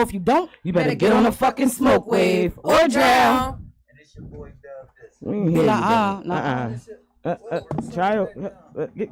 if you don't, you better get on a fucking smoke wave or drown. And it's your boy Dub this. Try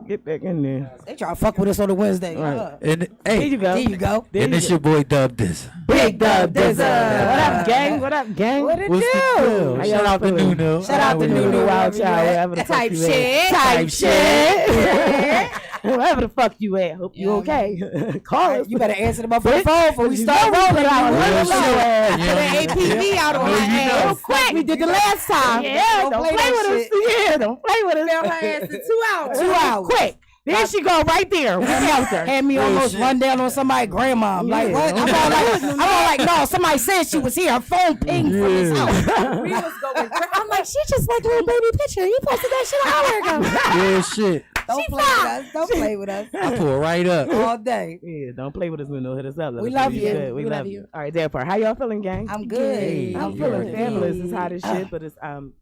get back in there. They try to fuck with us on a Wednesday. Right. And There you go. and it's your boy Dub this. Big Dub Dizza. What up, gang? What up, gang? What it What's do? the deal? How Shout y'all out to feeling? Nuno. Shout out to Nuno. Wild Child, wherever the fuck Type you at. shit. Type shit. Wherever the fuck you at. Hope you okay. Call us. You better answer the motherfucking phone before we start rolling out. Real shit. Put an APB out on my ass. Real quick. We did the last time. Yeah, don't play with us. Yeah, don't play with us. Found her ass in 2 hours. 2 hours. Quick. There she go right there. We helped her. Had me almost run down on somebody's grandma. I'm like, what? I'm all like, no, somebody said she was here. Her phone pinged from his house. We was going crazy. I'm like, she just like little baby picture. You posted that shit an hour ago. Real shit. Don't play with us. Don't play with us. I pull right up. All day. Yeah, don't play with us, Nuno. Hit us up. We love you. Good. We love you. All right, that part. How y'all feeling, gang? I'm good. Hey, I'm you feeling already fabulous. It's hot as shit, but it's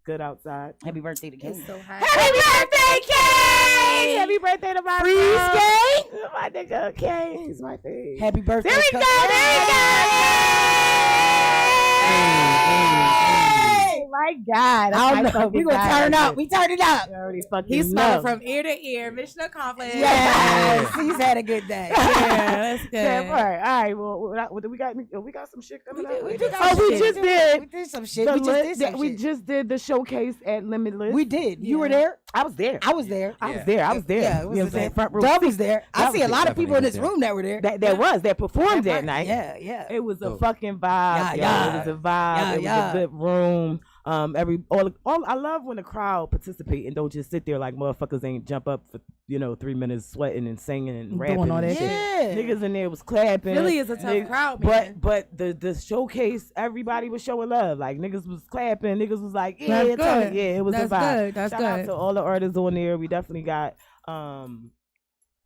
good outside. Happy birthday to King. It's so hot. Happy birthday, King! Happy birthday to my Freeze, King. My nigga, King. He's my thing. Happy birthday. There we go. There we go. My God. I don't know. We gonna turn up. We turned it up. You already fucking He's know. smiling from ear to ear. Mission accomplished. Yes. He's had a good day. Yeah, that's good. Yeah, all right. Well, we got some shit coming up. We did Oh, some we shit. just did. We did some shit. the We just lit- did some we shit. just did the showcase at Limitless. We did. You Yeah. were there? I was there. I was there. I was there. Yeah, You it know was what I'm saying? Front row. Dub was there. I Dub see a was lot of people in this definitely room that were there. That performed that night. Yeah, yeah. It was a Oh. fucking vibe. Yeah. It was a vibe. It was a good room. All I love when the crowd participate and don't just sit there like motherfuckers ain't jump up for 3 minutes sweating and singing and rapping Doing all and that shit. shit. Niggas in there was clapping. Philly is a tough crowd, man. But the showcase, everybody was showing love. Like niggas was clapping. Niggas was like, yeah, That's it's all- good. yeah, it was That's a vibe. good. That's Shout out good. to all the artists on there. We definitely got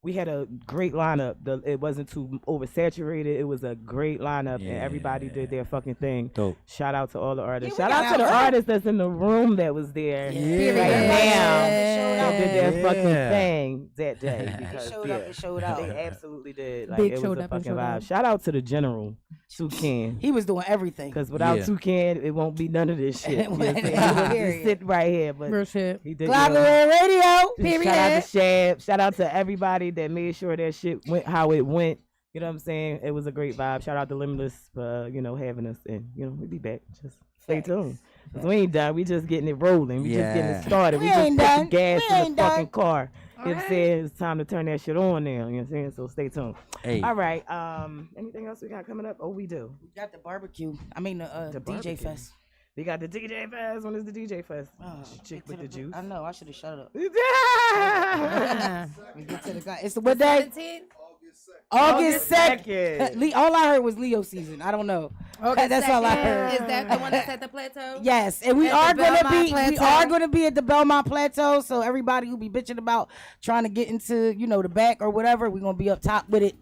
we had a great lineup. It wasn't too oversaturated. It was a great lineup, and everybody did their fucking thing. Dope. Shout out to all the artists. Yeah, we Shout out to the got out. artists that's in the room that was there Period. right now. Yeah. They did their fucking Yeah. thing that day. Because, showed up and showed out. They absolutely did. Like, Big it showed was a up and fucking showed vibe. out. Shout out to the general, Toucan. He was doing everything. Because without Yeah. Toucan, it won't be none of this shit. You know what I'm saying? He was Period. just sitting right here, but Real shit. he did. Glockler Radio. Shout out to Shab. Shout out to everybody that made sure that shit went how it went. You know what I'm saying? It was a great vibe. Shout out to Limitless for, having us. And, we'll be back. Just stay tuned. 'Cause we ain't done. We just getting it rolling. We just getting it started. We We just ain't put done. the gas We in ain't the fucking done. car. You know what I'm saying? It's time to turn that shit on now. You know what I'm saying? So stay tuned. Hey. All right. Anything else we got coming up? Oh, we do. We got the barbecue. I mean, the DJ barbecue. Fest. We got the DJ Fest. When is the DJ Fest? Chick with the juice. I know. I should have shut up. Yeah. We get to the guy. It's the what day? 17? August 2nd. 2nd. All I heard was Leo season. I don't know. August That's all I 2nd. heard. Is that the one that's at the plateau? Yes, and we At are the gonna Belmont be Plateau. at the Belmont Plateau. So everybody who be bitching about trying to get into the back or whatever, we're gonna be up top with it,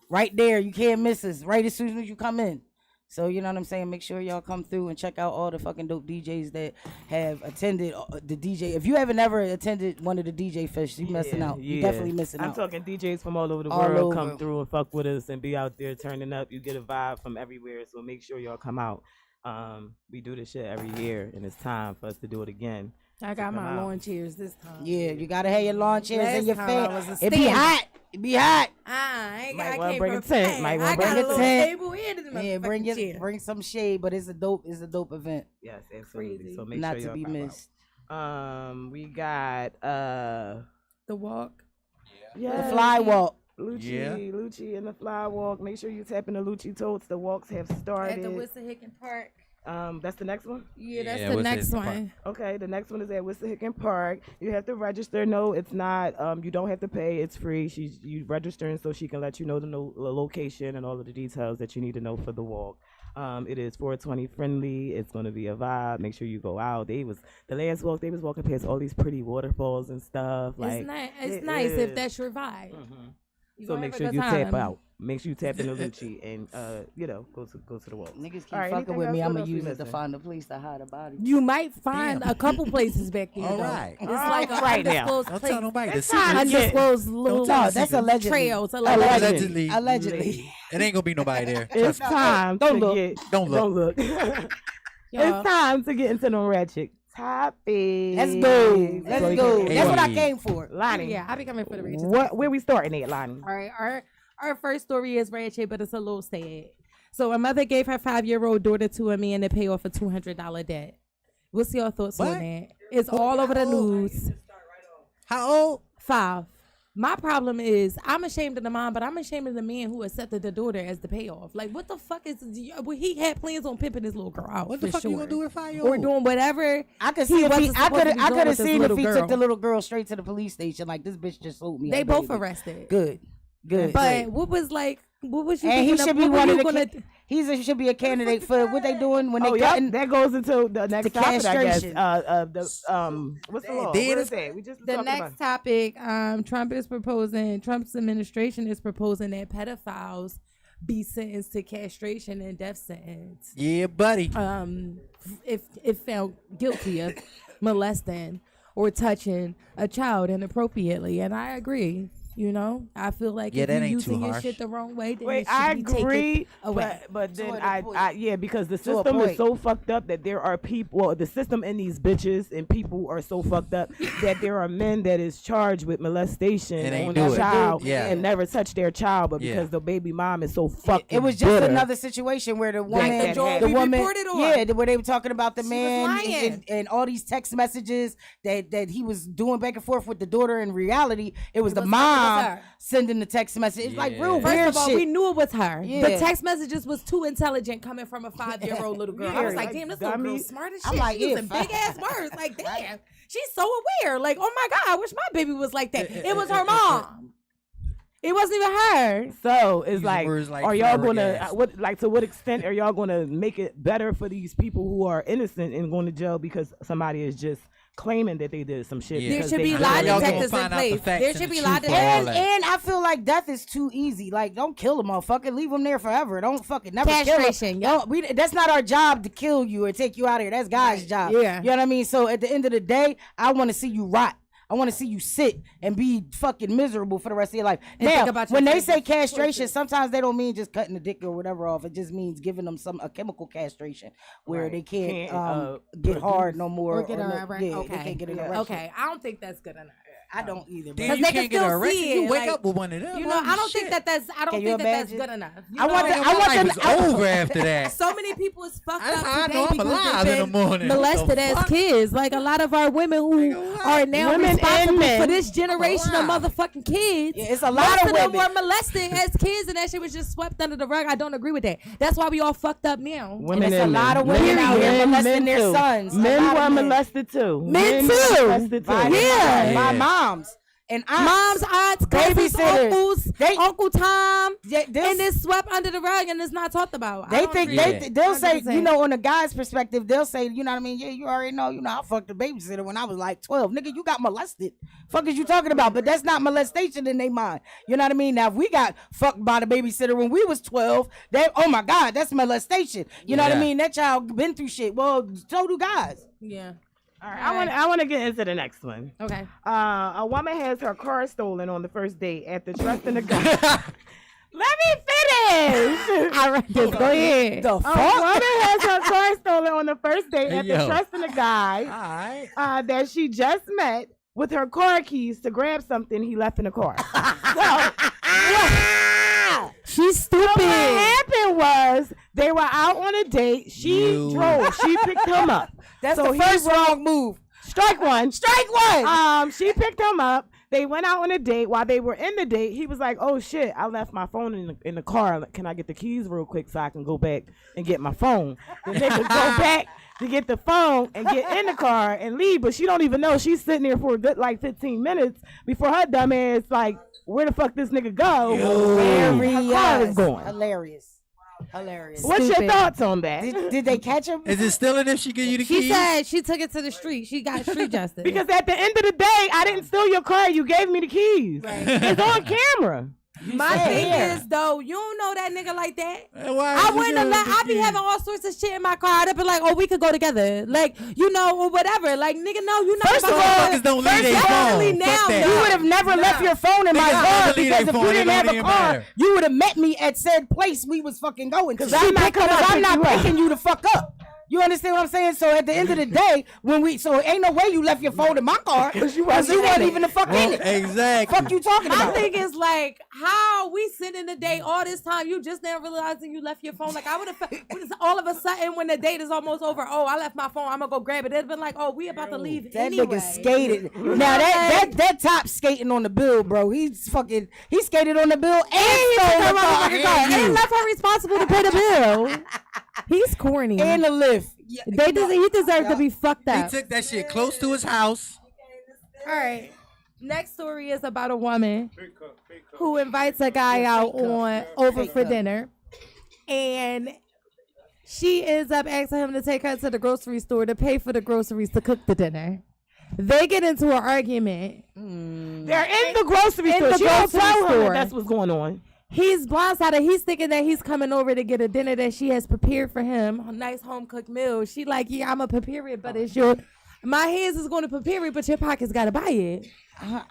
right there. You can't miss us. Right as soon as you come in. So you know what I'm saying. Make sure y'all come through and check out all the fucking dope DJs that have attended the DJ. If you haven't ever attended one of the DJ fests, you missing out. You definitely missing I'm out. talking DJs from all over the All world over. come through and fuck with us and be out there turning up. You get a vibe from everywhere, so make sure y'all come out. We do this shit every year, and it's time for us to do it again. I got my out. lawn chairs this time. Yeah, you gotta have your lawn chairs and your Last time I was fan. a It be stand. hot. It be hot. I ain't Might got wanna I bring came a from tent. fame. Might I wanna got bring a a little tent. table and this Yeah, chair. bring some shade, but it's a dope event. Yes, absolutely. Crazy. So make Not sure to y'all be come missed. out. We got The walk. The fly walk. Lucci and the fly walk. Make sure you tap in the Lucci totes. The walks have started. At the Wissahickon Park. That's the next one. Yeah, that's Yeah, the Wissahickon next Park. one. Okay, the next one is at Wissahickon Park. You have to register. No, it's not. You don't have to pay. It's free. You registering so she can let you know the location and all of the details that you need to know for the walk. It is 420 friendly. It's gonna be a vibe. Make sure you go out. The last walk. They was walking past all these pretty waterfalls and stuff. Like It's nice it if is. that's your vibe. You So gonna make have a sure good you tap time. out. make sure you tap into Lucci and go to the walk. Niggas keep All right, fucking anything with me. else? I'm What gonna else we use it to missing? find the police to hide a body. You might find a couple places back there. All though. right. It's like an right now. undisclosed Don't place. tell nobody. The It's time. secret. Undisclosed little tell us. That's allegedly. trails. Allegedly. Allegedly. It ain't gonna be nobody there. It's Trust me. time Don't to look. get. Don't look. Don't look. Y'all. It's time to get into the ratchet topic. Let's go. Let's go. Hey. That's what I came for. Lonnie. Yeah, I be coming for the ratchet. Where we starting at, Lonnie? All right, our first story is ratchet, but it's a little sad. So a mother gave her 5-year-old daughter to a man to pay off a $200 debt. What's your thoughts What? on that? It's all over the news. How old? 5. My problem is I'm ashamed of the mom, but I'm ashamed of the man who accepted the daughter as the payoff. Like, what the fuck is? Well, he had plans on pimping his little girl out. What the for fuck sure. you gonna do with 5-year-old? Or doing whatever. I could see if he, wasn't I supposed could to be I doing could have with this seen if little he girl. took the little girl straight to the police station. Like, this bitch just sold me. They her both baby. arrested. Good. But what was you And he thinking should of? be What were one of you the. gonna Should be a candidate for what they doing when they Oh, yeah, cutting. that goes into the next the topic, I guess. castration. What's the law? Did What it- is that? We just The talked next about. topic, Trump's administration is proposing that pedophiles be sentenced to castration and death sentence. Yeah, buddy. If found guilty of molesting or touching a child inappropriately, and I agree. You know, I feel like Yeah, if that you're ain't using too your harsh. shit the wrong way, then Wait, it should I be taken agree, away. but then To a I point. because the To a system is point. so fucked up that there are people. Well, the system and these bitches and people are so fucked up that there are men that is charged with molestation And ain't on do their it. child Yeah. and never touch their child, but Yeah. because the baby mom is so fucking. It was just bitter. another situation where the woman, that the happened. woman, reported on. yeah, where they were talking about the She was man lying. and all these text messages that he was doing back and forth with the daughter. In reality, it was the was mom her. sending the text message. It's like real Yeah. First weird of all, shit. we knew it was her. Yeah. The text messages was too intelligent coming from a 5-year-old little girl. I was Yeah, like, like damn, this little dummy. girl's smart as I'm shit. like, She yeah, using big ass words. Like, damn, she's so aware. Like, oh my God, I wish my baby was like that. It was her mom. It wasn't even her. So it's Using like, words like are y'all flabbergasted. to what extent are y'all gonna make it better for these people who are innocent and going to jail because somebody is just claiming that they did some shit? Yeah. There because should they be did lie it. Y'all gonna detectors in find out the place. facts There and should the be truth lie of all detectors. that. And I feel like death is too easy. Like, don't kill a motherfucker. Leave him there forever. Don't fucking never Castration, kill him. That's not our job to kill you or take you out of here. That's God's job. Yeah. You know what I mean? So at the end of the day, I want to see you rot. I want to see you sit and be fucking miserable for the rest of your life. And think Now, about your when they choices. say castration, sometimes they don't mean just cutting the dick or whatever off. It just means giving them a chemical castration where Right. they can't, Can't, get hard no more. Or get an erection. Yeah, Okay. they can't get an Yeah. erection. Okay, I don't think that's good enough. I don't either. Damn, But you they can can't get still an erection. see You it, wake like, up with one of them. You know, I don't think Shit. that's Can you that's imagine? good enough. You I know, want Nigga, the- my I want life the- is over after that. so many people is fucked That's up how I today know I'm because alive they've in the been morning. molested What the as fuck? kids. Like a lot of our women who Nigga, what? are now Women and responsible men. for this generation of Alive. motherfucking kids. Yeah, it's a lot Most of of them women. were molested as kids, and that shit was just swept under the rug. I don't agree with that. That's why we all fucked up now. Women it's a and lot men. of women out here Men molesting their too. sons. A Men lot of were men. molested too. Men were too. molested By too. Yeah. by moms and aunts. Moms, aunts, cousins, Babysitters. uncles, They- Uncle Tom, they'll- and it's swept under the rug and it's not talked about. I They don't think agree. Yeah. they'll say, 100%. you know, on a guy's perspective, they'll say, you know what I mean? Yeah, you already know, I fucked a babysitter when I was like 12. Nigga, you got molested. Fuck is you talking about? But that's not molestation in their mind. You know what I mean? Now, if we got fucked by the babysitter when we was 12, oh my God, that's molestation. You know what I Yeah. mean? That child been through shit. Well, so do guys. Yeah. All right, I want to get into the next one. Okay. A woman has her car stolen on the first date after trusting a guy. Let me finish. All right, just go ahead. The A fuck? woman has her car stolen on the first date Hey, after yo. trusting a guy Alright. that she just met with her car keys to grab something he left in the car. She's So what stupid. happened was they were out on a date. She You. drove. She picked him up. That's So the he first wrote- wrong move. Strike one. Strike one. She picked him up. They went out on a date. While they were in the date, he was like, "Oh shit, I left my phone in the car. Like, can I get the keys real quick so I can go back and get my phone?" The nigga go back to get the phone and get in the car and leave, but she don't even know. She's sitting there for a good like 15 minutes before her dumb ass like, where the fuck this nigga go? Her car is going. Hilarious. What's your Stupid. thoughts on that? Did they catch him? Is it still in if she give you the She keys? said she took it to the street. She got street justice. Because at the end of the day, I didn't steal your car. You gave me the keys. It's on camera. My thing is though, you don't know that nigga like that. Why I would wouldn't have let. I be having all sorts of shit in my car. I'd be like, oh, we could go together, like or whatever. Like nigga, no, you not. First of all, motherfuckers don't leave their definitely phone. now, Fuck that. You would have never left your phone in my Niggas car never leave because their if phone. you It didn't don't have a even car, matter. you would have met me at said place we was fucking going. Because I'm not pick picking you the fuck up. You understand what I'm saying? So at the end of the day, so ain't no way you left your phone in my car because you wasn't even the fuck in it. Exactly. Fuck you talking My about? thing is like, how we sitting the date all this time, you just now realizing you left your phone. Like I would have, all of a sudden when the date is almost over, oh, I left my phone, I'm gonna go grab it. It'd been like, oh, we about to leave That anyway. nigga skated. Now that top skating on the bill, bro. He skated on the bill and he stole the car. And left her responsible to pay the bill. He's corny. And the lift. He deserves to be fucked He up. took that shit close to his house. All right. Next story is about a woman who invites a guy out over for dinner, and she ends up asking him to take her to the grocery store to pay for the groceries to cook the dinner. They get into an argument. They're in the grocery In store. the She don't grocery tell him store. that that's what's going on. He's blindsided. He's thinking that he's coming over to get a dinner that she has prepared for him, a nice home cooked meal. She like, yeah, I'm gonna prepare it, but it's my hands is going to prepare it, but your pockets gotta buy it.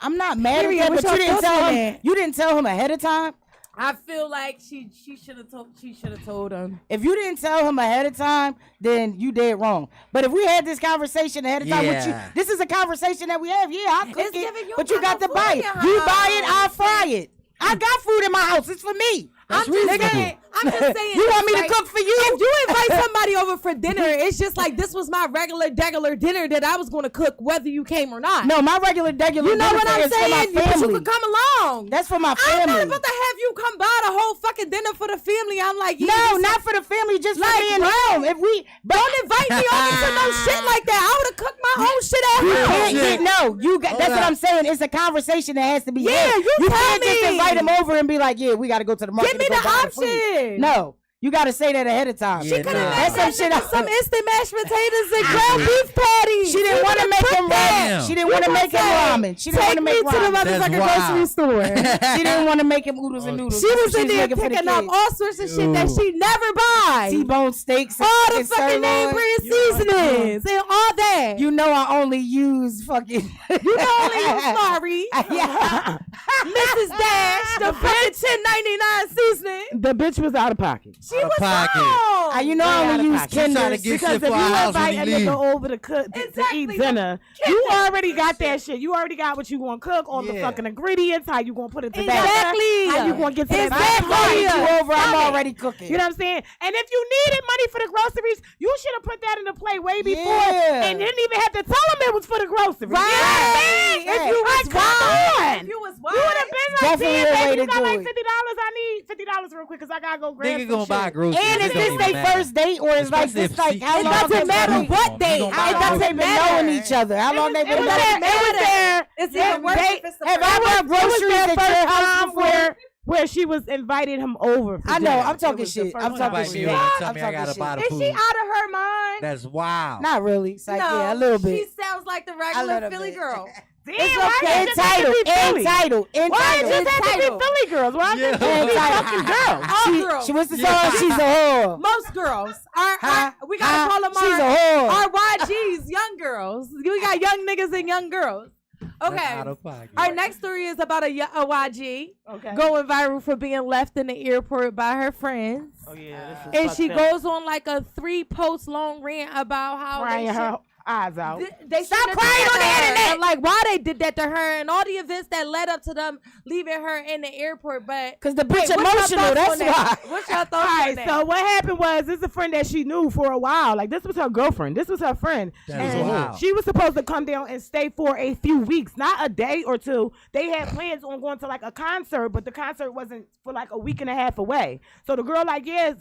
I'm not mad at Period. that, What's but you your didn't thoughts tell on him. that? You didn't tell him ahead of time. I feel like she should have told him. If you didn't tell him ahead of time, then you did wrong. But if we had this conversation ahead of time with you, Yeah. this is a conversation that we have. Yeah, I'll cook It's it, giving you but you got got to no buy food it. in your You buy it, I'll house. fry it. I got food in my house. It's for me. That's I'm just reasonable. saying. You want me to cook for you? If you invite somebody over for dinner, it's just like this was my regular dinner that I was going to cook whether you came or not. No, my regular you know what I'm saying? But you could come along. That's for my I'm not family. about to have you come by the whole fucking dinner for the family. I'm like, yeah, No, you not for the family, just for Like, me and bro, him. If we don't invite me over to no shit like that. I would have cooked my own shit at You home. can't shit. that's what I'm saying. It's a conversation that has to be had. you tell can't just me. invite him over and be like, yeah, we got to go to the market. Give me to go the buy food. option. No, you got to say that ahead of time. She Could have That's made some shit. some instant mashed potatoes and ground beef patties. She didn't want to make him ramen. She didn't want to make him ramen. She didn't want Take to me make to the ramen. motherfucking That's grocery wild. store. She didn't want to make him oodles and noodles. She That's was what in there making for the picking up kids. all sorts of shit that she never buys. T-bone steaks. and All the fucking sirloin. name brand seasonings and all that. You know I only use fucking. You know only use sorry. Yeah. Mrs. Dash, the fucking $10.99 seasoning. The bitch was out of pocket. She was pocket. wrong. You know I only use She's trying to Kinders. get Because shit if for you our house invite when a he leave. nigga over to cook to Exactly. eat dinner, you already got that shit. You already got what you gonna cook, all the Yeah. fucking ingredients, how you gonna put it together, Exactly. how you gonna get to that. Exactly. Invite you over, I'm Stop it. already cooking. You know what I'm saying? And if you needed money for the groceries, you should have put that in the plate way before, Yeah. and didn't even have to tell them it was for the groceries. Right. You know what I'm saying? Right. If you was Come on. on. If you was You would have been like, Definitely "Damn, a way baby, to you got do like it. $50. I need $50 real quick because I gotta go grab Nigga some gonna buy shit." groceries. And is It don't this even their matter. first date or is like Especially this if like she- how It long? doesn't has matter been- what date. You gonna How buy long they groceries. been knowing each other? How long they It been was knowing? there. It was there. It's Yeah, even worse they- if it's the Have I first- bought groceries at first your house time before? where she was inviting him over. For I know, dinner. I'm talking It was the shit. first I'm Don't talking invite time. me shit. over and tell I'm me I talking gotta shit. buy the Is food. she out of her mind? That's wild. Not really. It's like, yeah, a little bit. She sounds like the regular little Philly bit. girl. Damn, It's why okay. it just have to be Philly? Entitled. Why it just have to Entitled. be Philly girls? Why Yeah. it just have to be fucking girls? All girls. She wants to tell her she's a whore. Most girls. We Huh? gotta call them She's a whore. our YGs, young girls. We got young niggas and young girls. That's Okay. out of pocket. Our next story is about a YG Okay. going viral for being left in the airport by her friends. Oh yeah, this is And she fucked up. goes on like a 3-post long rant about how crying they her eyes out. they Stop shouldn't have crying did on the that to her, internet. and like why they did that to her and all the events that led up to them leaving her in the airport. But Cause the wait, bitch what's your emotional. thoughts That's on that? why. What's your thoughts All on right, that? so what happened was this is a friend that she knew for a while. Like this was her girlfriend. This was her friend. That is and wild. she was supposed to come down and stay for a few weeks, not a day or two. They had plans on going to like a concert, but the concert wasn't for like a week and a half away. So the girl like, yeah,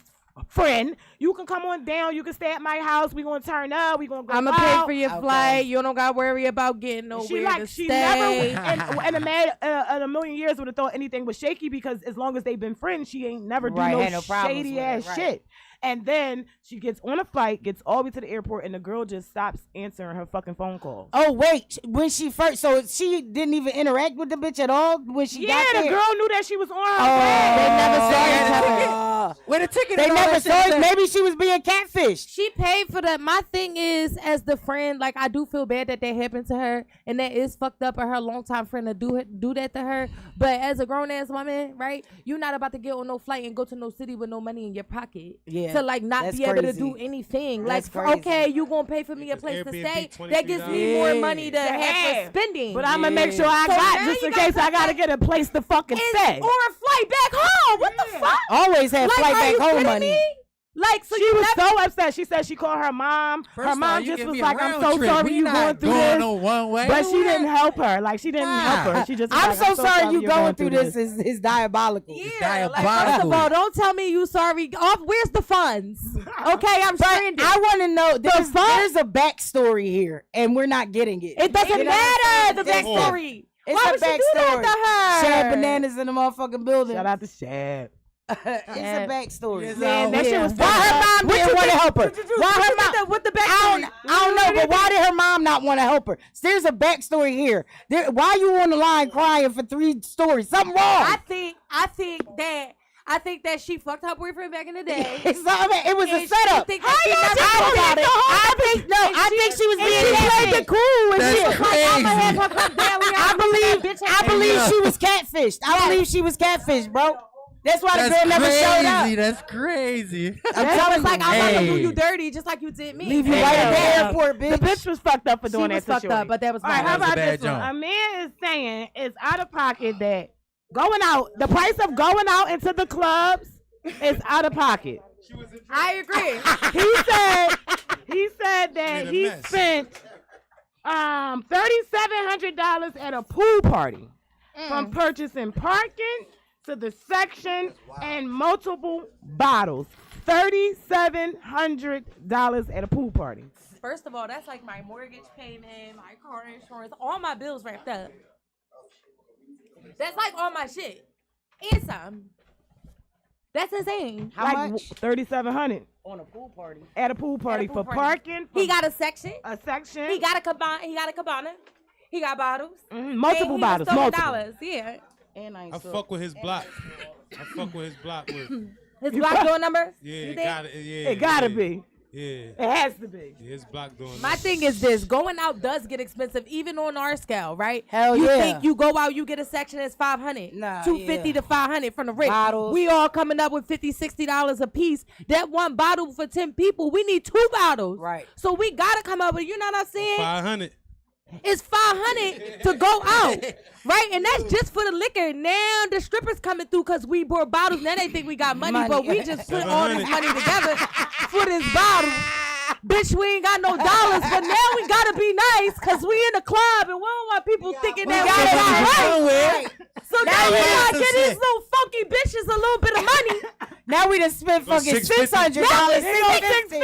friend. You can come on down. You can stay at my house. We gonna turn up. We gonna go I'm gonna out. pay for your flight. You don't gotta worry about getting nowhere to She stay. never and a man in a million years would have thought anything was shaky because as long as they've been friends, she ain't never do Had no problems shady with it, ass right. shit. And then she gets on a flight, gets all the way to the airport, and the girl just stops answering her fucking phone calls. Oh wait, when she first, so she didn't even interact with the bitch at all when she got there. The girl knew that she was on her. They never saw Yeah, each the other. Where the ticket? They and all never that shit saw it. at? Maybe she was being catfished. She paid for that. My thing is, as the friend, like I do feel bad that happened to her, and that is fucked up of her longtime friend to do that to her. But as a grown ass woman, right, you're not about to get on no flight and go to no city with no money in your pocket. Yeah, To like not that's be able to crazy. do anything. That's Like, crazy. okay, you gonna pay for me a place to Airbnb, stay. $23. That gives me more money to have for spending. But I'm gonna make sure I So got now just you in gotta case I come gotta back get a place to fucking stay. Or a flight back home. What the fuck? Always had Like, flight are back you home kidding money. me? Like, so She you was never so upset. She said she called her mom. First Her of all, mom you just give was me a like, "I'm round so trip. sorry We you not going through going this," no one way. but she didn't help her. Like she didn't help her. She just. Was I'm like, so sorry you you're going through this. Is diabolical. Yeah, diabolical. like, first of all, don't tell me you sorry. Where's the funds? Okay, I'm But stranded. I want to know. There's fuck? a backstory here, and we're not getting it. It doesn't You know what matter. I'm The saying? backstory. It's Why a would she do backstory. that to her? Shad bananas in the motherfucking building. Shout out to Shad. It's a backstory. Yes, Man, that shit was Why her mom didn't want to help her? Why her mom? What the I backstory? don't know, but why did her mom not want to help her? There's a backstory here. Why you on the line crying for 3 stories? Something wrong. I think that she fucked her boyfriend back in the day. It was a And she setup. think that she never I told about it. it. I think she was being played cool. That's She was like, I'ma have her crazy. come down. I believe she was catfished. I believe she was catfished, bro. That's why the girl That's never showed up. crazy. That's crazy. I'm So telling it's like you. I'm about to do Hey. you dirty, just like you did me. Leave you Hey. right at the Yeah. airport, bitch. The bitch was fucked up for She doing was that to fucked Shorty. up, but that was All right, my how That was a about bad this one? jump. A man is saying it's out of pocket that going out, the price of going out into the clubs is out of pocket. I agree. He said that Made a he mess. spent $3,700 at a pool party from purchasing parking to the section and multiple bottles. $3,700 at a pool party. First of all, that's like my mortgage payment, my car insurance, all my bills wrapped up. That's like all my shit. And some. That's insane. How much? 3,700 On a pool party. at a pool party pool for party. parking. He got a section. a section. He got a cabana. He got bottles. Multiple And bottles. he was Multiple. $30. Yeah. And I I fuck with his block. I fuck with his block with. His block door numbers. Yeah, You it think? gotta, yeah. It gotta yeah. be. Yeah. It has to be. Yeah, his block doing My that. thing is this: going out does get expensive, even on our scale, right? Hell you yeah. think you go out, you get a section that's $500, Nah, $250 yeah. to $500 from the rip. Bottles. We all coming up with $50, $60 a piece. That one bottle for 10 people, we need 2 bottles. Right. So we gotta come up with, you know what I'm saying? 500. It's $500 to go out, right? And that's just for the liquor. Now the strippers coming through because we bought bottles. Now they think we got money, but we just put all this 700. money together for this bottle. Bitch, we ain't got no dollars, but now we gotta be nice because we in the club and we don't want people thinking that we gotta got be right. somewhere. So now we Yeah. gotta get these Shit. little funky bitches a little bit of money. Now we done spent Go fucking $650. $600.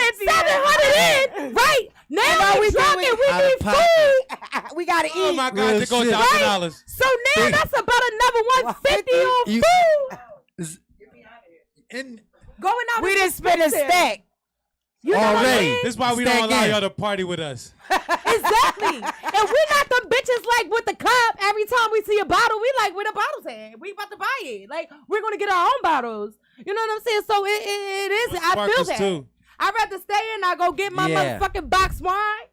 $700 in, right? Now we doing talking, we out of need pocket. food. We gotta Oh eat. my God, Real there goes shit. $1,000. So now that's about another $150 on You- food. And Going out We is done spent a expensive. stack. You know what I already. mean? This is why we Stack don't allow in. y'all to party with us. Exactly. And we not them bitches like with the cup. Every time we see a bottle, we like, where the bottles at? We about to buy it. Like, we're going to get our own bottles. You know what I'm saying? So it is. I feel Sparkles that. too. I'd rather stay in. I go get my Yeah. motherfucking box wine.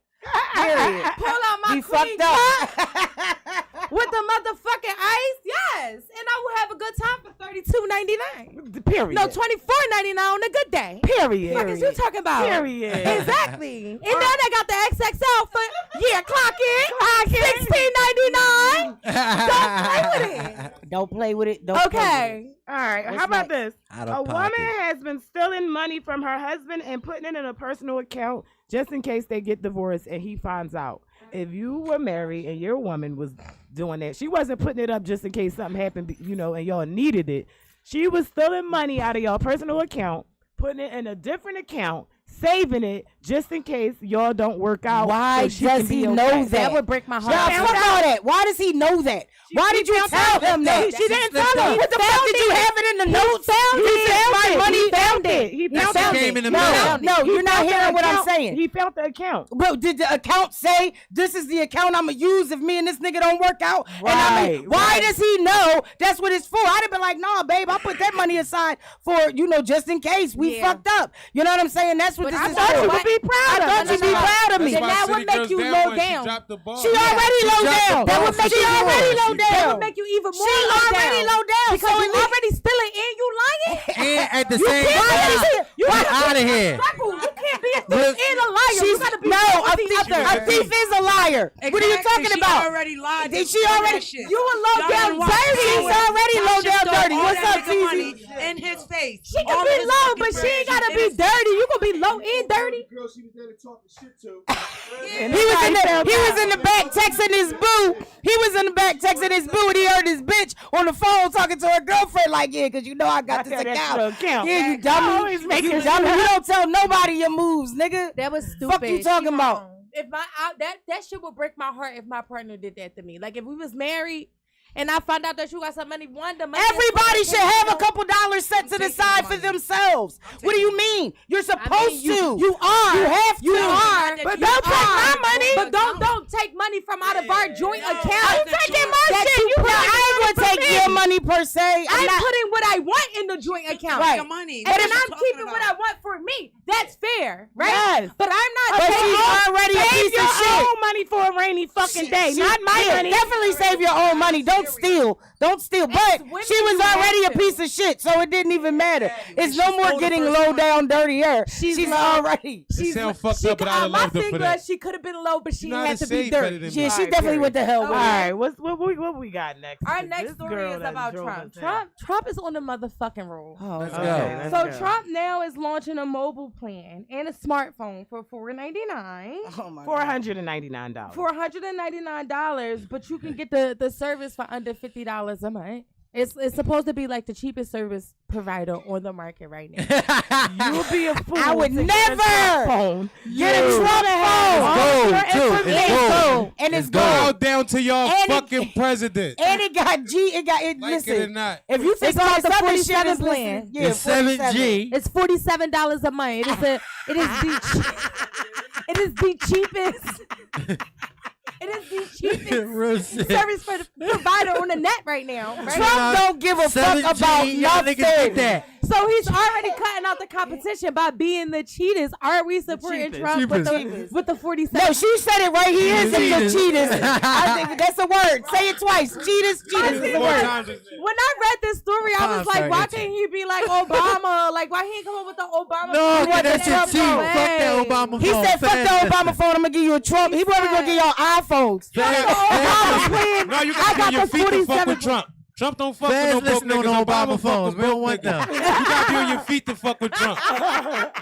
Period. Pull out my We clean fucked up. cup with the motherfucking ice. Yes. And I will have a good time for $32.99. Period. No, $24.99 on a good day. Period. What is you talking about? Period. Exactly. And now they got the XXL for clock in. $16.99. Don't play with it. Don't play with it. Don't play with it. Okay. All right. What's How about next? this? Out A of woman pocket. has been stealing money from her husband and putting it in a personal account just in case they get divorced and he finds out. If you were married and your woman was doing that, she wasn't putting it up just in case something happened, and y'all needed it. She was stealing money out of your personal account, putting it in a different account, saving it just in case y'all don't work out. Why so she does can be he okay. know that? That would break my heart. Y'all, fuck all that. Why does he know that? Why did you tell him that? She didn't tell him. What the fuck did you have it in the notes? He said my money. He found it. He found She it. came in the No, mail. no, you're not found the hearing what I'm account. saying. He found the account. Bro, did the account say this is the account I'm gonna use if me and this nigga don't work out? Right, why right. does he know that's what it's for? I'd have been like, nah, babe, I put that money aside for, just in case we fucked up. You know what I'm saying? That's what But this I is thought for. you would be proud I of thought me. you'd be proud of me. Then that would make you low down. She already low down. That would make She you already low That down. would make you even more She low already down. low down. Because So you at least- already stealing and you lying. And at the same can't time, be- you get gotta out of here. You can't be a thief Look, and a liar. You gotta be No, one a or the thief, other. a thief is a liar. What are you talking She about? already lied. Did she already? You a low Y'all down done watched dirty. it. She's already low She down stole dirty. all What's that up, nigga TZ? money in his face. She All can be his low, fucking but she bread. ain't gotta She be did it. dirty. You gonna be low and dirty. Girl, she was there to talk the shit to. He was in the back texting his boo. He was in the back texting his boo, and he heard his bitch on the phone talking to her girlfriend like, yeah, because I got this that extra account. account. Yeah, you dummy. Always making You dummy. You don't tell nobody your moves, nigga. That was stupid. Fuck you talking She about? wrong. If that shit would break my heart if my partner did that to me. Like if we was married and I found out that you got some money, the money. Everybody is should have a couple dollars set to the side for themselves. What do you mean? You're supposed to. You are. You have to. You are. But You don't take are. my money. But don't take money from out of our joint account. I'm taking my That shit. you put I in ain't gonna take your money per se. I not- put in what I want in the joint account. Right. Your money. And What then you I'm talking keeping what I about? want for me. That's fair, right? Yes. But I'm not But taking she's already a Save piece your of shit. own money for a rainy fucking day, She- not my yeah, money. Definitely save your own money. Don't steal. Don't steal. But women she was you have already a to. piece of shit, so it didn't even matter. It's no more getting low down, dirty air. She's already. It sound fucked she up, but I my loved her thing for was that. she could have been low, but she You know how had to to be save better dirty. than Yeah, me. she Alright, definitely period. went to hell All with right, it. what we got next? Our This next story girl is that about drove Trump. us in. Trump is on the motherfucking roll. Oh, Let's okay. go. let's So go. Trump now is launching a mobile plan and a smartphone for $499. Oh my God. $499. $499, but you can get the service for under $50 a month. It's supposed to be like the cheapest service provider on the market right now. You would be a fool. I would to get a never phone. get a Trump phone. gold, Your too. It's information. gold. And it's It's gold. Bow down to y'all And it- fucking president. And it got G. It got it. Like it or Listen, not. if you think It's called about the the 47 47 plan. plan, yeah, The 7G. It's $47 a month. It is the cheapest. It is the cheapest Real shit. service for the provider on the net right now. Right? Trump don't give a fuck 7G, about y'all niggas get nothing. that. So he's already cutting out the competition by being the cheatest. Are we supporting cheapest. Trump with Cheapest. the 47? No, she said it right. He is the Cheaters. cheaters. I think that's a word. Say it twice. Cheaters, cheaters is a More word. times than- When I read this story, I was I'm like, sorry, why it's- can't he be like Obama? Like, why he ain't come up with the Obama? No, plan? that shit Trump cheap. phone. Fuck that Obama He phone. said, "Fuck the Fast. Obama phone. I'm gonna give you a Trump." He probably gonna give y'all iPhones. Fast. No, you gotta be on your feet to fuck with Trump. Trump don't fuck Fast with no broke listening niggas. on Obama fuck phones. with We don't broke want niggas. them. You gotta be on your feet to fuck with Trump. They don't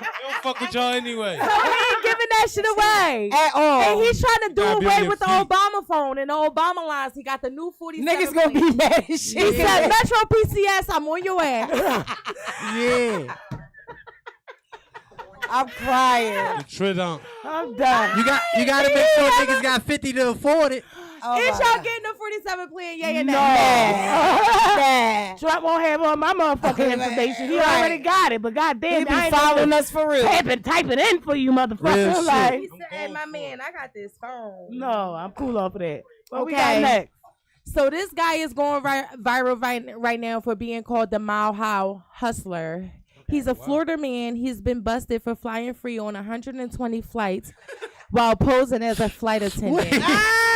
fuck with y'all anyway. So he ain't giving that shit away. At all. And he's trying to do gotta be on away your with the feet. Obama phone and the Obama lines. He got the new 47. Niggas gonna be mad as shit. He said, Metro PCS, I'm on your ass. Yeah. I'm crying. The Trident. I'm done. You got to make sure niggas got 50 to afford it. Oh Is my y'all God. getting the 47 plan? Yeah, and No. nay. Nah. Trump won't have all my motherfucking information. He Right. already got it, but goddamn, He be I ain't following us for real. type it in for you, Real motherfucker. shit. Like, He said, hey, my man, I got this phone. no, I'm cool off of that. What we Okay. got next? So this guy is going viral right now for being called the Mile High Hustler. He's a Florida man. He's been busted for flying free on 120 flights while posing as a flight attendant.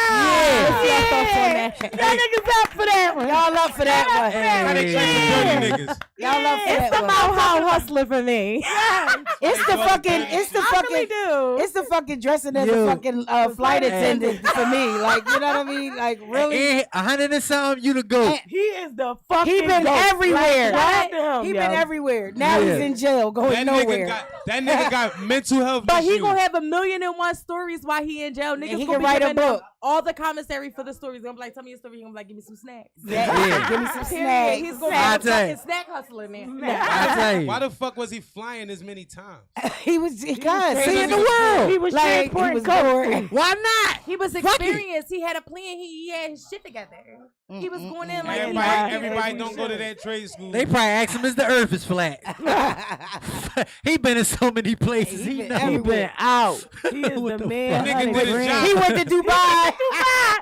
What's your thoughts on that? Y'all niggas up for that one. Y'all up for that How one. they claim the dirty niggas? Y'all up for It's that the one. Mile High Hustler for me. It's the fucking. It's the I really fucking. do. It's the fucking dressing as Yo. a fucking flight attendant for me. Like, you know what I mean? Like, really? And 100 and something, you the GOAT. And- He is the fucking He been GOAT. everywhere. Like, shout out to him. He been everywhere. Now he's in jail, going nowhere. That nigga got mental health But issues. he gonna have 1,000,001 stories while he in jail. Niggas he gonna can be write a giving him book. all the commissary for the stories. Gonna be like, tell me your story. He gonna be like, give me some snacks. Yeah. Give me some snacks. He's gonna I'll be a tell you. fucking snack hustler, man. I tell you. Why the fuck was he flying as many times? He was seeing crazy. the world. He was like, he was bored. Why not? He was Fuck it. experienced. He had a plan. He had his shit together. He was going in like Everybody don't go to that trade school. They probably asked him, is the earth is flat? He been in so many places. He He been know. everywhere. He been out. He is What the the man. fuck? Nigga honey. did his job. He went to Dubai.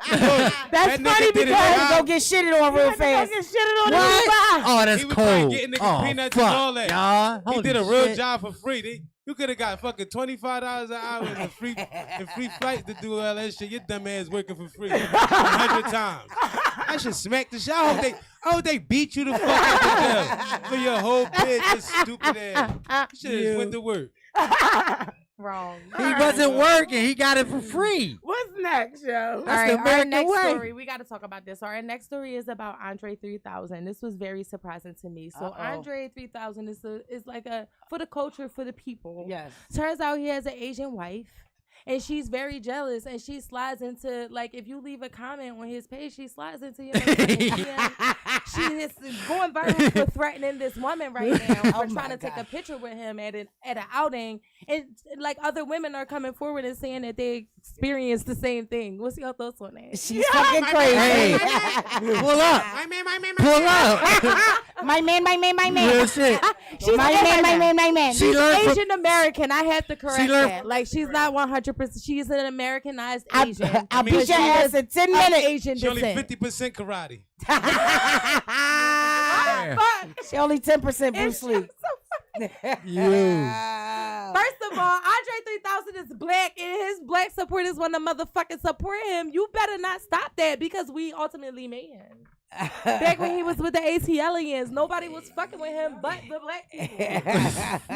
That's That nigga funny did his because job. Go get shitted on real fast. fucking shitted on What? Dubai. Oh, that's He was trying cold. to get niggas Oh, peanuts and fuck, all that. y'all. He Holy did a real shit. job for free. You could have got fucking $25 an hour and free flights to do all that shit. Your dumb ass working for free 100 times. I should smack the shit. I hope they beat you the fuck out the jail for your whole bitch, this stupid ass. You should have went to work. wrong. He wasn't working. He got it for free. What's next, yo? All That's right, the our American next way. story. We got to talk about this. Our next story is about Andre 3000. This was very surprising to me. So Andre 3000 is like a for the culture, for the people. Yes. Turns out he has an Asian wife. And she's very jealous, and she slides into, like, if you leave a comment on his page, she slides into your DM. She is going viral for threatening this woman right now for trying to take a picture with him at an outing. And, like, other women are coming forward and saying that they experienced the same thing. What's your thoughts on that? She's fucking crazy. Hey, pull up. Pull up. My man. Real shit. She's My man. She learned from Asian American. I have to correct learned- that. Like, she's not 100%. She's an Americanized Asian. I'll mean, beat your she ass in 10 minutes. Asian She only descent. 50% karate. She only 10% Bruce Lee. you. First of all, Andre 3000 is black, and his black supporters want to motherfucking support him. You better not stop that because we ultimately made him. Back when he was with the ATLians, nobody was fucking with him but the black people.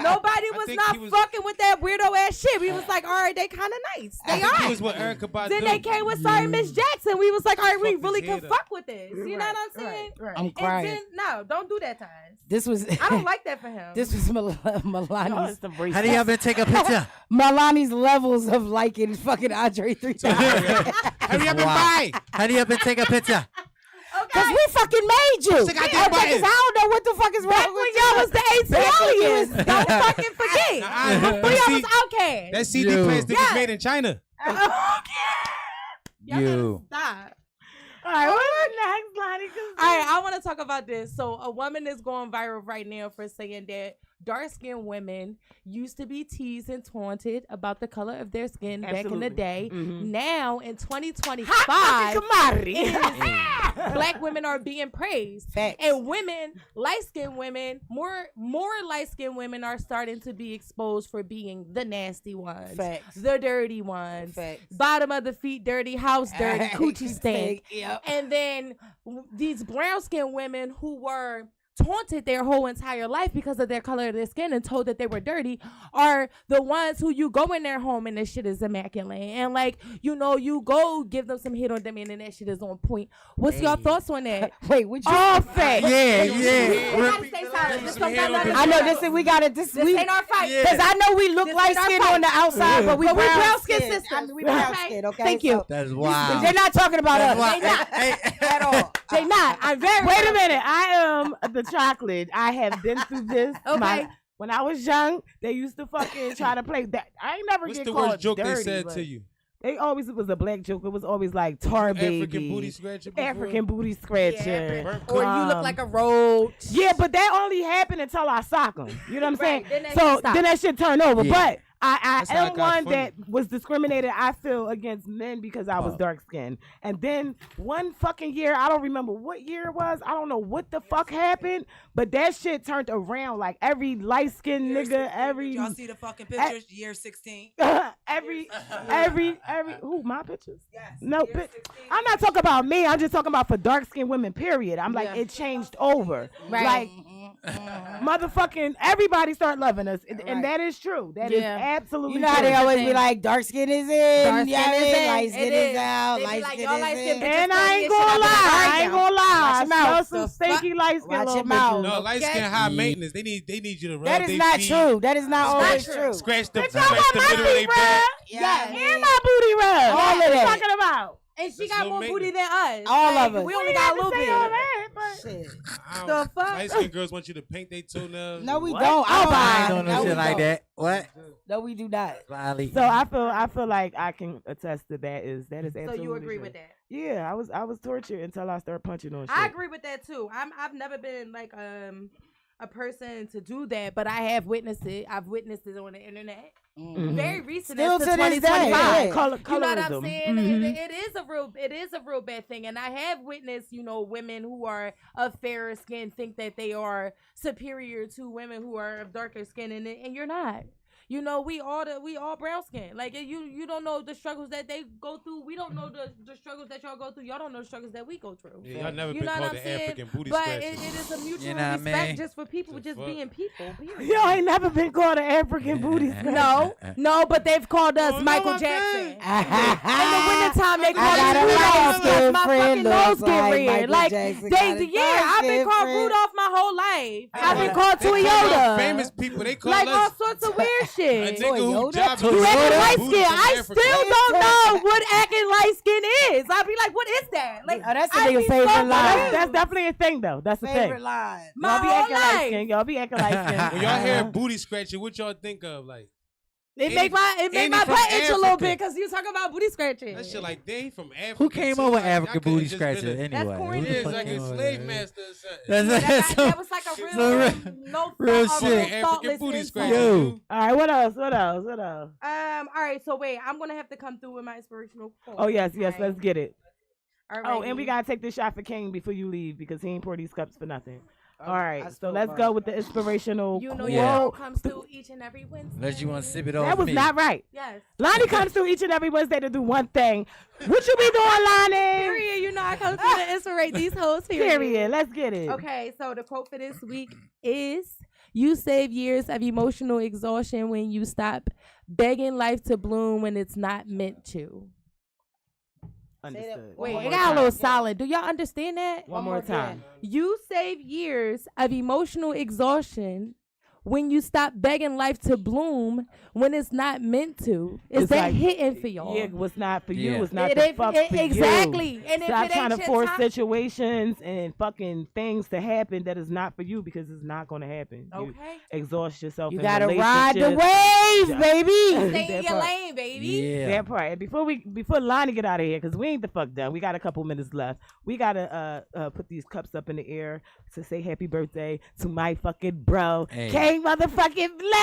Nobody was think not he was- fucking with that weirdo ass shit. We was like, all right, they kind of nice. They He are. was with Erykah Badu. Then they came with Sorry Miss Jackson. We was like, all right, we Fucked really his can head up. fuck with this. You know what I'm saying? I'm And crying. then, no, don't do that to us. This was I don't like that for him. this was Milani's How do y'all been take a picture? Milani's levels of liking fucking Andre 3000. Hurry up and Wow. buy. How do y'all been take a picture? Cause we fucking made you. Stick out Yeah, that button. because I don't know what the fuck is wrong Back with when you. y'all was the ATLians. Don't fucking forget. Before y'all was Outkast. That CD Yo. plastic Yeah. is made in China. Y'all You. gotta stop. All right, what's next, Lonnie? All right, I want to talk about this. So, a woman is going viral right now for saying that dark-skinned women used to be teased and taunted about the color of their skin back in the Absolutely. day. Mhm. Now, in 2025, commodity. black women are being praised. Facts. And women, light-skinned women, more light-skinned women are starting to be exposed for being the nasty ones. Facts. The dirty ones. Facts. Bottom of the feet dirty, house dirty, coochie stink. Yep. And then these brown-skinned women who were taunted their whole entire life because of their color of their skin and told that they were dirty are the ones who you go in their home and this shit is immaculate. And like, you know, you go give them some hit on them and that shit is on point. What's your thoughts on that? Wait, what you? All facts. Yeah, We yeah. gotta stay silent. This don't got nothing to I do know with this us. is we got it. This This we ain't our fight. Yeah. because I know we look This light ain't our skinned fight. on the outside, but we But we brown brown-skinned skinned. sisters. I mean, we brown Okay. skinned. Okay, Thank you. So That's wild. they're not talking about That's us wild. They not. at all. They not. I'm very Wait a minute. I am the chocolate. I have been through this. Okay. When I was young, they used to fucking try to play that. I ain't never What's get the called worst joke dirty, they said but to you? They always, it was a black joke. It was always like tar baby. African booty scratcher before? African booty scratcher. Burnt Or you look like a roach. Yeah, but that only happened until I sock them. You know what I'm Right, saying? then that So shit stop. then that shit turned over. Yeah. But I That's how it am got one funny. that was discriminated, I feel, against men because I was Oh. dark skinned. And then one fucking year, I don't remember what year it was. I don't know what the fuck happened, but that shit turned around. Like every light skinned nigga, every Y'all see the fucking pictures? Year 16. every who my pictures? Yes. No, year 16. I'm not talking about me. I'm just talking about for dark skinned women. Period. I'm like Yeah. it changed over. Right. Like Motherfucking everybody start loving us, and that is true. That is absolutely. You know how true. they always be like, dark skin is in, Dark skin is in. light skin It is is. out, They be light like, skin y'all is light skin in. bitches And tell I me ain't this shit gonna up in the lie, right I ain't now. gonna lie. Watch I your smell mouth. some The stinky light skin Watch little your mouth. bitches. No, light skin Okay. high maintenance. They need you to rub That is their not feet, true. That is not always true. true. Scratch the Bitch, y'all want my middle of feet their back. rubbed? Yeah. And my booty rubbed. All of What you that. talking about? And she That's got no more booty than us. All Like, of us. We We only ain't got a have little to say bit. all that, but Shit. The fuck? Light skin girls want you to paint their toenails. No, we What? don't. I I ain't doing no we shit like don't. that. What? No, we do not. Lolly. so I feel like I can attest to that. That is So absolutely you agree true. with that? Yeah, I was tortured until I started punching on shit. I agree with that too. I've never been like a person to do that, but I have witnessed it. I've witnessed it on the internet. Mhm. Very recent. Still as to this day, 2025. yeah. You know what I'm Colorism. saying? Mhm. It is a real bad thing, and I have witnessed, women who are of fairer skin think that they are superior to women who are of darker skin, and you're not. We all brown skin. Like you don't know the struggles that they go through. We don't know the struggles that y'all go through. Y'all don't know the struggles that we go through. Yeah, y'all never You been know what called I'm the saying? African booty But scratcher. it is a mutual You know what I respect mean? just for people The just fuck? being people. Period. Yo, I ain't never been called an African booty scratcher. No, but they've called us Oh, no, Michael my Jackson. friend. In the wintertime, they I call got us a Rudolph light-skinned because my friend fucking nose looks get like red. Michael Like, Jackson got a I've been dark-skinned called friend. Rudolph my whole life. I've been They called call us Toyota. famous people. They call Like all us sorts of weird a shit. nigga who Toyota? job You is acting booty light from skin. I Africa. still don't know what acting light skin is. I'll be like, what is that? Like, Oh, that's a I nigga be favorite so line. confused. That's definitely a thing though. That's the Favorite thing. line. My Y'all be whole acting light life. skin. Y'all be acting light skin. When y'all hear booty scratching, what y'all think of? Like It make my Andy butt from itch a little Africa. bit because you talking about booty scratching. that shit like they from Africa. Who came too. up with Like, African y'all could've booty just been scratcher a- anyway? corny. Who the Yeah, it's fuck like came a up with slave that? master or something. That was like a real so- no real thought, shit. real African thoughtless booty insult. scratcher. Yo. dude. All right, what else? What else? What else? All right, so wait, I'm gonna have to come through with my inspirational quote. Oh yes, right? let's get it. All Oh, and we righty. gotta take this shot for King before you leave because he ain't pour these cups for nothing. All I right, so spilled let's mine. go with the inspirational You know quote. your Yeah. girl comes through each and every Wednesday. Unless you want to sip it off That was me. not right. Yes. Lonnie comes through each and every Wednesday to do one thing. What you be doing, Lonnie? Period. You know I come through to inspirate these hoes. Period. Let's get it. Okay, so the quote for this week is: "You save years of emotional exhaustion when you stop begging life to bloom when it's not meant to." Understood. Wait, One it more got a little time. solid. Do y'all understand that? One more time. You save years of emotional exhaustion when you stop begging life to bloom when it's not meant to. Is It's that like- hitting for y'all? Yeah, what's not for you Yeah. is not It the ain't- fuck it- for you. exactly. And if Stop it trying ain't to your force time- situations and fucking things to happen that is not for you because it's not going to happen. You Okay. exhaust yourself. You in gotta ride the relationships. wave, baby. Stay That in your part. lane, baby. Yeah. That part. And before Lonnie get out of here, because we ain't the fuck done. We got a couple minutes left. We gotta put these cups up in the air to say happy birthday to my fucking bro, Hey. K motherfucking Black.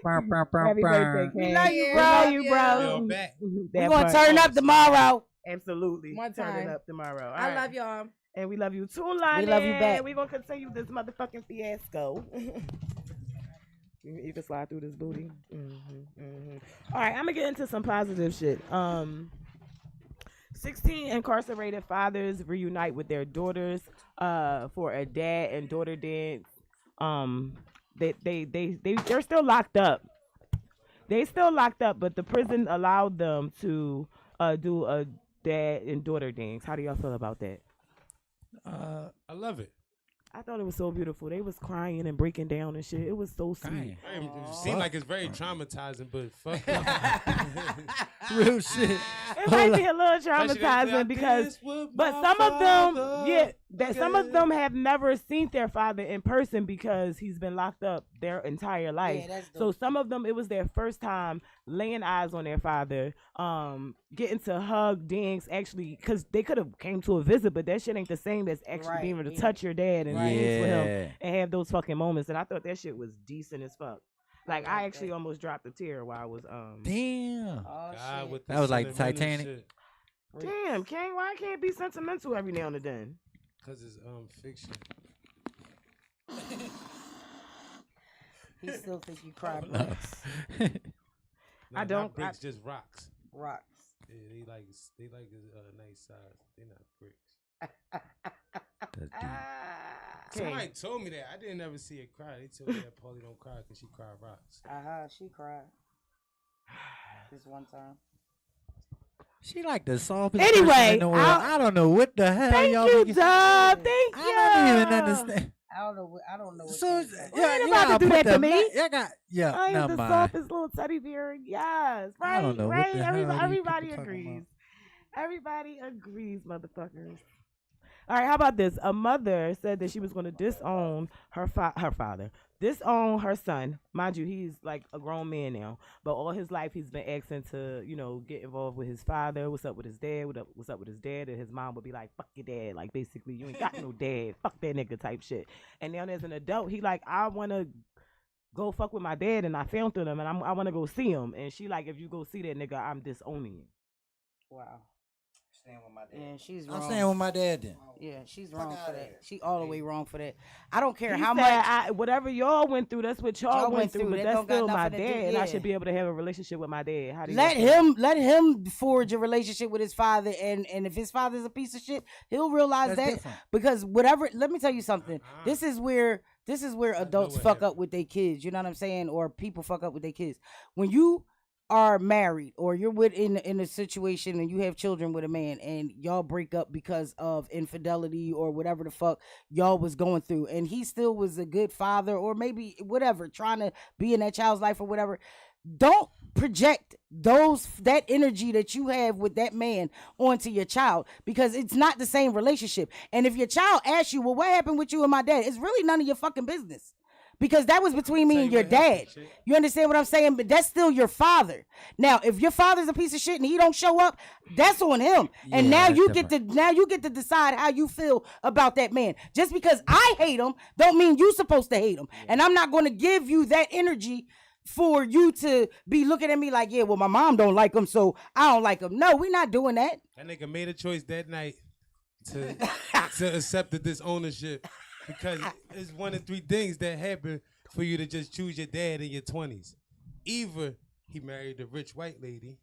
Happy birthday, Happy birthday, K. We love you, We bro. love you, bro. Yo, back. We That gonna part. turn up tomorrow. Absolutely. One Turn it time. up tomorrow. All I right. love y'all. And we love you too, Lonnie. We love you back. We're going to continue this motherfucking fiasco. You can slide through this booty. All right, I'm going to get into some positive shit. 16 incarcerated fathers reunite with their daughters for a dad and daughter dance. They're still locked up. They still locked up, but the prison allowed them to do a dad and daughter dance. How do y'all feel about that? I love it. I thought it was so beautiful. They was crying and breaking down and shit. It was so sweet. Crying. It seems like it's very traumatizing, but fuck it. Real shit. It might be a little traumatizing because, but some of them, yeah, that some of them have never seen their father in person because he's been locked up their entire life. Yeah, that's So dope. some of them, it was their first time laying eyes on their father, getting to hug, dance, actually, because they could have came to a visit, but that shit ain't the same as actually Right, being able to yeah. touch your dad and dance with Yeah. him and have those fucking moments. And I thought that shit was decent as fuck. Like I like actually that. almost dropped a tear while I was Damn. Oh, God, shit. with That was like sentimental Titanic. shit. damn, King, why I can't be sentimental every now and then? Cause it's fiction. He still think you cry bricks. No, I not don't- bricks, just rocks. Rocks. Yeah, they like nice size. They not bricks. Somebody told me that. I didn't ever see her cry. They told me that Paulie don't cry because she cry rocks. She cried. This one time. She like the softest Anyway, person in the world. I don't know what the hell Thank y'all you, be- Dub. Thank you. I don't even understand. I don't know. I don't know. What So you said. ain't about to do that to me. I am never the mind. softest little teddy bear. Yes, right, I don't know what right. the hell these Everybody people talking agrees. Everybody agrees, motherfuckers. All right, how about this? A mother said that she was going to disown her father, disown her son. Mind you, he's like a grown man now, but all his life he's been asking to, get involved with his father. What's up with his dad? What's up with his dad? And his mom would be like, "Fuck your dad." Like basically, you ain't got no dad. Fuck that nigga type shit. And now as an adult, he like, I want to go fuck with my dad, and I found him, and I want to go see him. And she like, if you go see that nigga, I'm disowning you. Wow. Staying with my dad. Yeah, she's wrong. I'm staying with my dad then. Yeah, she's wrong for that. She all the way wrong for that. I don't care He how said, much. whatever y'all went through, that's what y'all went through. But That that's don't got still my nothing to do- dad, and I yeah. should be able to have a relationship with my dad. How do you Let him forge a relationship with his father, and if his father's a piece of shit, he'll realize That's that different. because whatever. Let me tell you something. This is where adults what fuck happened. up with their kids. You know what I'm saying? Or people fuck up with their kids. When you are married or you're in a situation and you have children with a man and y'all break up because of infidelity or whatever the fuck y'all was going through, and he still was a good father or maybe whatever, trying to be in that child's life or whatever, don't project that energy that you have with that man onto your child, because it's not the same relationship. And if your child asks you, well, what happened with you and my dad, it's really none of your fucking business. Because that was between me and your dad. You understand what I'm saying? But that's still your father. Now, if your father's a piece of shit and he don't show up, that's on him. And now that's you get to decide how you feel about that man. Just because I hate him, don't mean you supposed to hate him. And I'm not going to give you that energy for you to be looking at me like, yeah, well, my mom don't like him, so I don't like him. No, we're not doing that. That nigga made a choice that night to accept the disownership, because it's one of three things that happen for you to just choose your dad in your 20s. Either he married a rich white lady,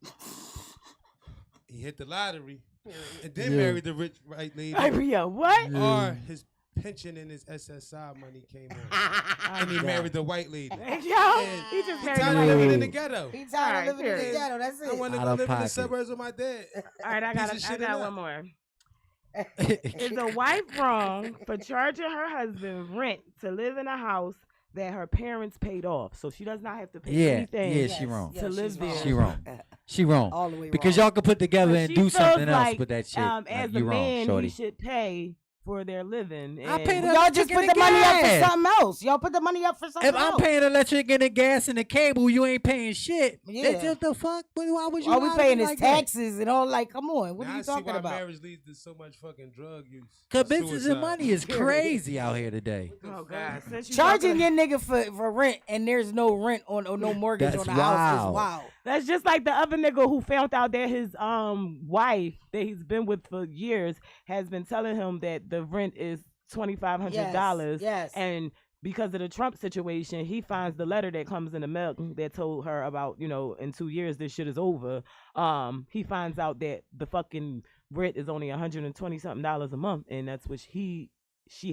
he hit the lottery, and then married the rich white lady. What? Or his pension and his SSI money came on, and he married the white lady. Yo, he just He married tired a of white living in lady. the ghetto. He tired of living in the period. ghetto. That's I it. want to Out go of live in the pocket. suburbs with my dad. All right, I Piece got of shit one enough. more. Is a wife wrong for charging her husband rent to live in a house that her parents paid off, so she does not have to pay anything? Yeah, she wrong. To live there. She wrong. She wrong. All the way Because wrong. y'all could put together But and she do feels something else like, with that shit. as Like, a you wrong, man, shorty. he should pay for their living. I and- pay the Y'all just electric put and the money up for gas. something else. Y'all put the money up for something If I'm else. paying electric and the gas and the cable, you ain't paying shit. Yeah. That's just the fuck. Why would you? Are we lie to paying me his like that? taxes and all? Like, come on, what Now are I you see talking why about? marriage leads to so much fucking drug use. Cause and bitches suicide. and money is crazy out here today. Oh God! Since you Charging talking- your nigga for rent and there's no rent on or no mortgage That's on the house is wild. wild. That's just like the other nigga who found out that his wife that he's been with for years has been telling him that the rent is $2,500. Yes. And because of the Trump situation, he finds the letter that comes in the mail that told her about, in 2 years this shit is over. He finds out that the fucking rent is only $120-something a month, and that's what she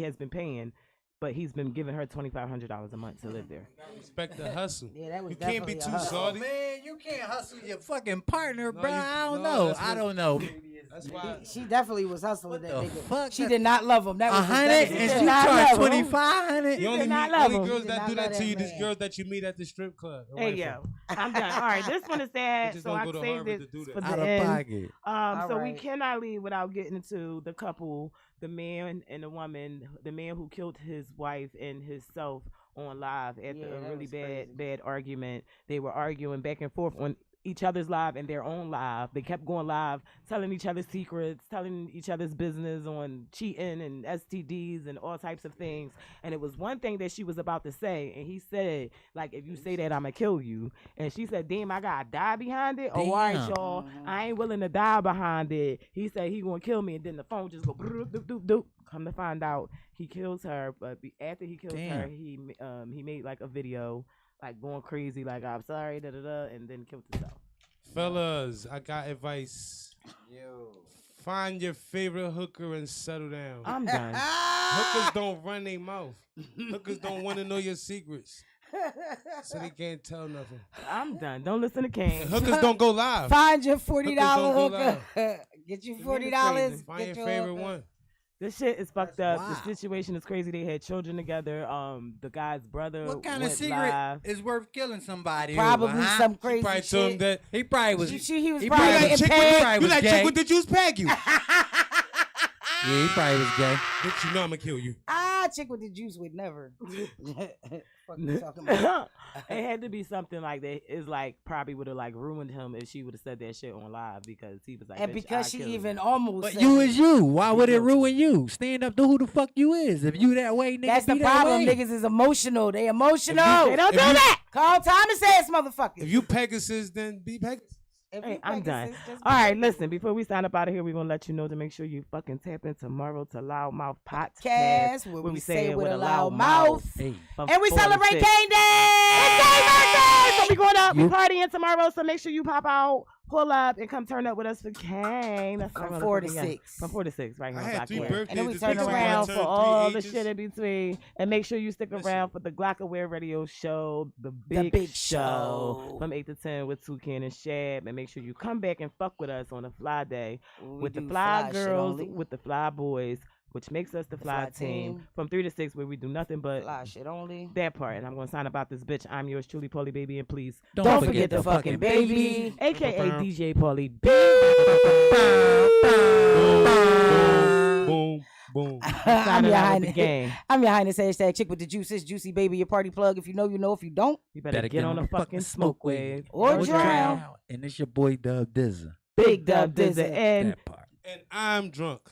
has been paying. But he's been giving her $2,500 a month to live there. Respect the hustle. Yeah, that was You can't be definitely a too hustle. salty. Man, you can't hustle your fucking partner, No, bro. you- I don't no, know. that's I what- don't know. That's why. She definitely was hustling What that the nigga. fuck? She did not love him. That was 100 definitely- and did she not charged love him. 2,500. You only did not meet love only him. girls She did that not do love that to that you. These man. girls that you meet at the strip club. Hey, yo. I'm done. All right, this one is sad, just so don't I go to saved Harvard it to do that. for the Out of end. pocket. So we Alright. cannot leave without getting into the couple, the man and the woman, the man who killed his wife and himself on live after Yeah, a that really was crazy. bad argument. They were arguing back and forth on each other's live and their own live. They kept going live, telling each other's secrets, telling each other's business on cheating and STDs and all types of things. And it was one thing that she was about to say, and he said, like, if you say that, I'ma kill you. And she said, damn, I gotta die behind it? Oh, all right, Damn. y'all. I ain't willing to die behind it. He said he gonna kill me, and then the phone just go doop, doop, doop, doop. Come to find out, he kills her. But after he kills her, Damn. he made like a video, like going crazy, like I'm sorry, and then killed himself. Fellas, I got advice. Yo. Find your favorite hooker and settle down. I'm done. Hookers don't run their mouth. Hookers don't want to know your secrets. So they can't tell nothing. I'm done. Don't listen to Kane. And hookers don't go live. Find your $40 don't go hooker. Get you This $40. nigga's crazy. Find Get your your favorite one. This shit is fucked up. wild. The situation is crazy. They had children together. The guy's brother What kind of went secret live. is worth killing somebody? Probably over, huh? some crazy Probably told him shit. that. He probably was. He was he probably probably You like getting chick he paid. probably with, you was like gay. chick with the juice peg you. Yeah, he probably was gay. Bitch, you know I'm gonna kill you. Chick with the juice would never. Fuck you talking about? It had to be something like that. Is like probably would have like ruined him if she would have said that shit on live because he was like, And "Bitch, because I'll she kill even you." almost But said you it. is you. Why would it ruin you? Stand up to who the fuck you is. If you that way, nigga, That's the be that problem. way. Niggas is emotional. They emotional. They don't do If you- that. Call Thomas ass motherfuckers. If you Pegasus, then be Pegasus. If Hey, you I'm done. Pegasus, just All right, be listen. Before we sign up out of here, we're gonna let you know to make sure you fucking tap in tomorrow to Loudmouth Podcast, Cast where we say it with a loud mouth. Hey, from And we 4 to celebrate 6. Cane Day. So we going up, we You- partying tomorrow. So make sure you pop out, pull up, and come turn up with us for Kane. That's From our 4 to motherfucking- 6. From 4 to 6, right here I on had Black 3 Web. birthdays. And then we this turn week. Stick I around turned for 3 all the ages. shit in between, and make sure you stick Listen. around for the Glock Aware Radio Show, the Big big Show. show from 8 to 10 with Toucan and Shab, and make sure you come back and fuck with us on a fly day We with the do fly shit girls, only. with the fly boys, which makes us the fly fly team. team. From 3 to 6, where we do nothing but Fly shit only. that part. And I'm gonna sign about this bitch. I'm yours truly, PaulieBaby, and please Don't forget the fucking baby. AKA DJ Paulie B. Boom, boom. I'm Signing your out with the highness. gang. I'm your highness. Hashtag chick with the juices. Juicy baby, your party plug. If you know, you know. If you don't, You better get on the fucking smoke wave. Or drown. And it's your boy Dub Dizza. Big Dub Dizza. And That part. And I'm drunk.